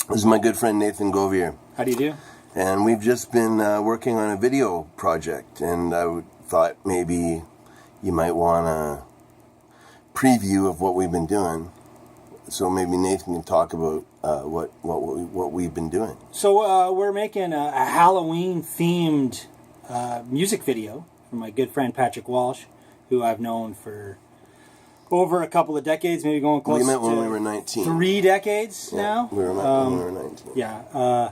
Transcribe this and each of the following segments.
This is my good friend Nathan Govier. How do you do? And we've just been working on a video project, and I thought maybe you might want a preview of what we've been doing. So maybe Nathan can talk about what we've been doing. So we're making a Halloween-themed music video for my good friend Patrick Walsh, who I've known for over a couple of decades, maybe going close to... We met when we were 19. 3 decades now? We met when we were 19. Yeah.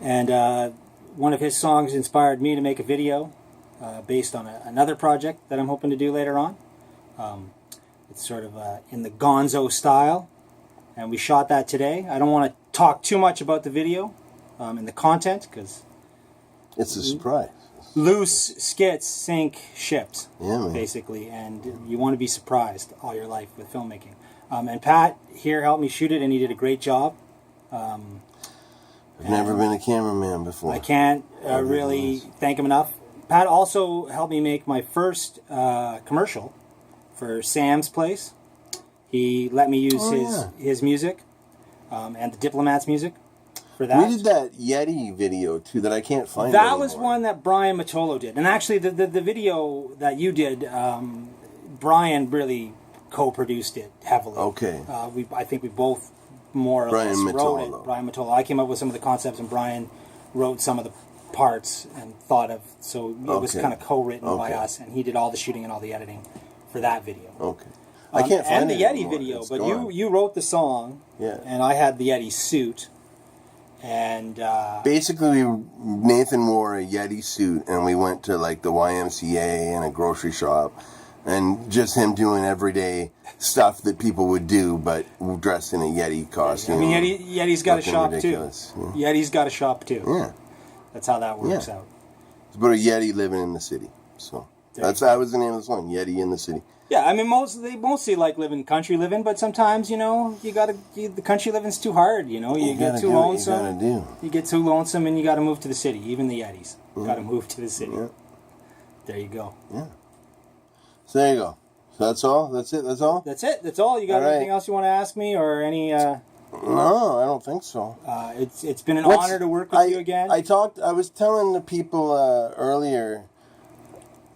And one of his songs inspired me to make a video based on another project that I'm hoping to do later on. It's sort of in the gonzo style. And we shot that today. I don't want to talk too much about the video and the content, because... It's a surprise. Loose skits sink ships, man. Basically, and you want to be surprised all your life with filmmaking. And Pat here helped me shoot it, and he did a great job. I've never been a cameraman before. I can't really thank him enough. Pat also helped me make my first commercial for Sam's Place. He let me use his music and the Diplomats' music. For that. We did that Yeti video too that I can't find. That was one that Brian Matolo did, and actually the video that you did, Brian really co-produced it heavily. Okay. I think we both more or less wrote it. Brian Matolo. I came up with some of the concepts, and Brian wrote some of the parts and thought of. So it was kind of co-written by us, and he did all the shooting and all the editing for that video. Okay. I can't find and it the Yeti anymore. video, It's but gone. you wrote the song, and I had the Yeti suit. And basically, Nathan wore a Yeti suit, and we went to like the YMCA and a grocery shop, and just him doing everyday stuff that people would do, but dressed in a Yeti costume. I mean, Yeti's got a shop ridiculous. too. Yeah. Yeti's got a shop too. Yeah, that's how that works out. It's about a Yeti living in the city. So that was the name of the song, Yeti in the City. Yeah, I mean, they mostly like country living, but sometimes, the country living's too hard, you get too lonesome. You get too lonesome and you gotta move to the city. Even the Yetis gotta move to the city. Yeah. There you go. Yeah. So there you go. So that's all? That's it? That's all? That's it. That's all. You got anything else you want to ask me, or any... No, I don't think so. It's been an honor to work with you again. I was telling the people earlier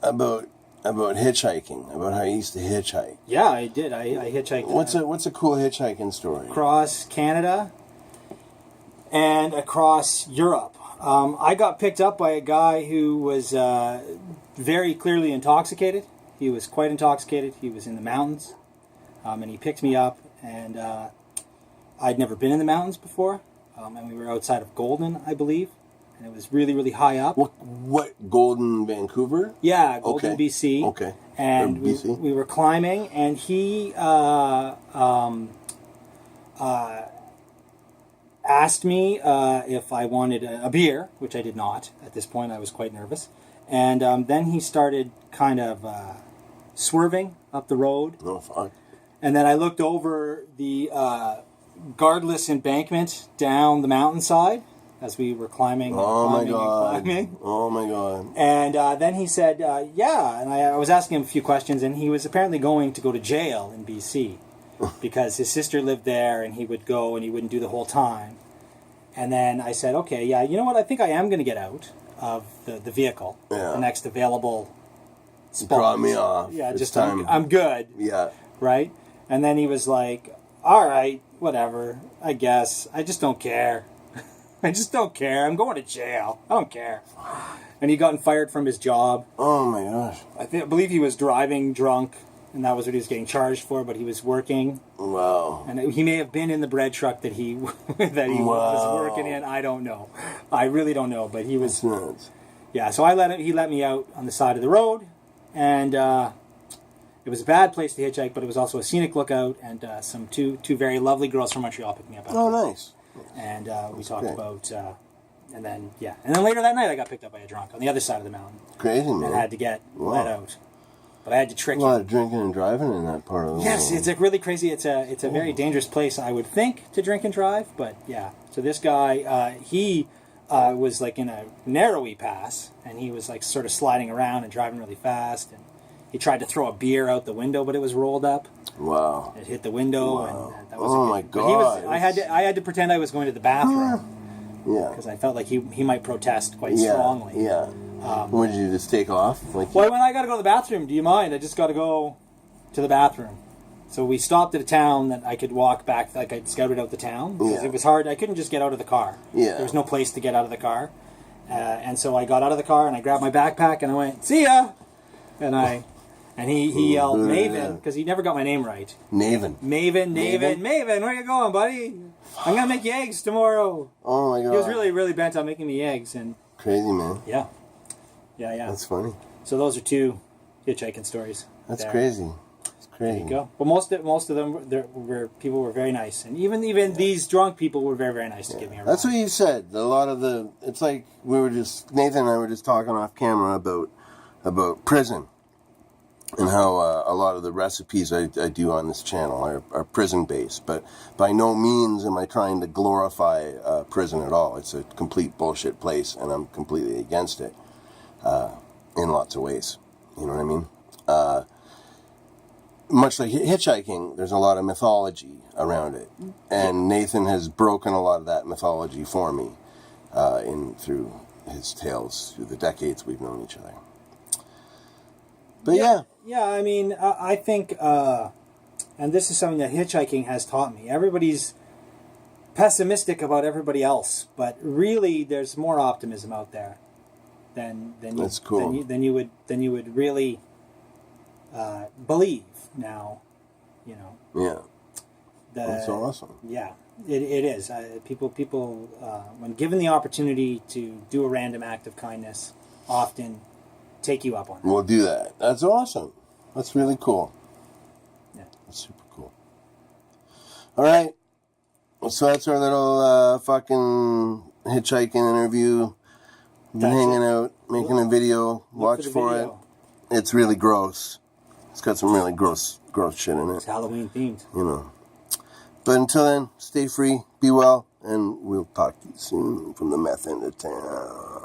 about hitchhiking, about how I used to hitchhike. Yeah, I did. I hitchhiked. What's a cool hitchhiking story? Across Canada and across Europe. I got picked up by a guy who was very clearly intoxicated. He was quite intoxicated. He was in the mountains, and he picked me up. And I'd never been in the mountains before, and we were outside of Golden, I believe. And it was really, really high up. What Golden, Vancouver? Yeah, Golden, BC. Okay. And we were climbing, and he asked me if I wanted a beer, which I did not. At this point, I was quite nervous. And then he started kind of swerving up the road. Oh, fuck. And then I looked over the guardless embankment down the mountainside as we were climbing and climbing. Oh my God. And then he said, yeah, and I was asking him a few questions, and he was apparently going to go to jail in BC because his sister lived there, and he would go and he wouldn't do the whole time. And then I said, okay, yeah, you know what, I think I am going to get out of the vehicle, the next available spot. Drop me off. Yeah, just I'm good. Yeah. Right? And then he was like, all right, whatever, I guess. I just don't care. I just don't care. I'm going to jail. I don't care. And he gotten fired from his job. Oh my gosh. I believe he was driving drunk, and that was what he was getting charged for, but he was working. Wow. And he may have been in the bread truck that he was working in. I don't know. I really don't know, but he was... That's nuts. Yeah, so he let me out on the side of the road, and it was a bad place to hitchhike, but it was also a scenic lookout, and some two very lovely girls from Montreal picked me up. Oh, nice. And we talked about, and then later that night I got picked up by a drunk on the other side of the mountain. Crazy, man. And had to get let out. But I had to trick him. A lot of drinking and driving in that part of the world. Yes, it's like really crazy. It's a very dangerous place, I would think, to drink and drive. But yeah, so this guy, he was like in a narrowy pass, and he was like sort of sliding around and driving really fast, and He tried to throw a beer out the window, but it was rolled up. Wow. It hit the window, Wow. and that was Oh a my good, but he was, God. I had to pretend I was going to the bathroom Yeah. because I felt like he might protest quite Yeah. strongly. Yeah. What did you just take off? Like, Well, when I got to go to the bathroom, do you mind? I just got to go to the bathroom. So we stopped at a town that I could walk back, like I'd scouted out the town. Because Yeah. it was hard. I couldn't just get out of the car. Yeah. There was no place to get out of the car. And so I got out of the car and I grabbed my backpack and I went, "See ya!" And he yelled, "Maven," because he never got my name right. Naven. Maven, where you going, buddy? I'm going to make you eggs tomorrow. Oh my God. He was really, really bent on making me eggs. And Crazy, man. yeah. That's funny. So those are 2 hitchhiking stories. That's there. crazy. It's crazy. There you go. But most of them people were very nice, and even these drunk people were very, very nice to give me a ride. That's what you said. A lot of it's like Nathan and I were just talking off camera about prison and how a lot of the recipes I do on this channel are prison based. But by no means am I trying to glorify prison at all. It's a complete bullshit place, and I'm completely against it in lots of ways. You know what I mean? Much like hitchhiking, there's a lot of mythology around it, and Nathan has broken a lot of that mythology for me through his tales through the decades we've known each other. But yeah. I mean, I think, and this is something that hitchhiking has taught me. Everybody's pessimistic about everybody else, but really, there's more optimism out there than That's cool. than you would really believe. Now, you know. Yeah. That's awesome. Yeah, it is. People, when given the opportunity to do a random act of kindness, often take you up on it. We'll do that. That's awesome. That's really cool. Yeah. That's super cool. All right. So that's our little fucking hitchhiking interview. Been hanging out, making a video. Watch for it. It's really gross. It's got some really gross shit in it. It's Halloween themed. You know. But until then, stay free, be well, and we'll talk to you soon from the meth end of town.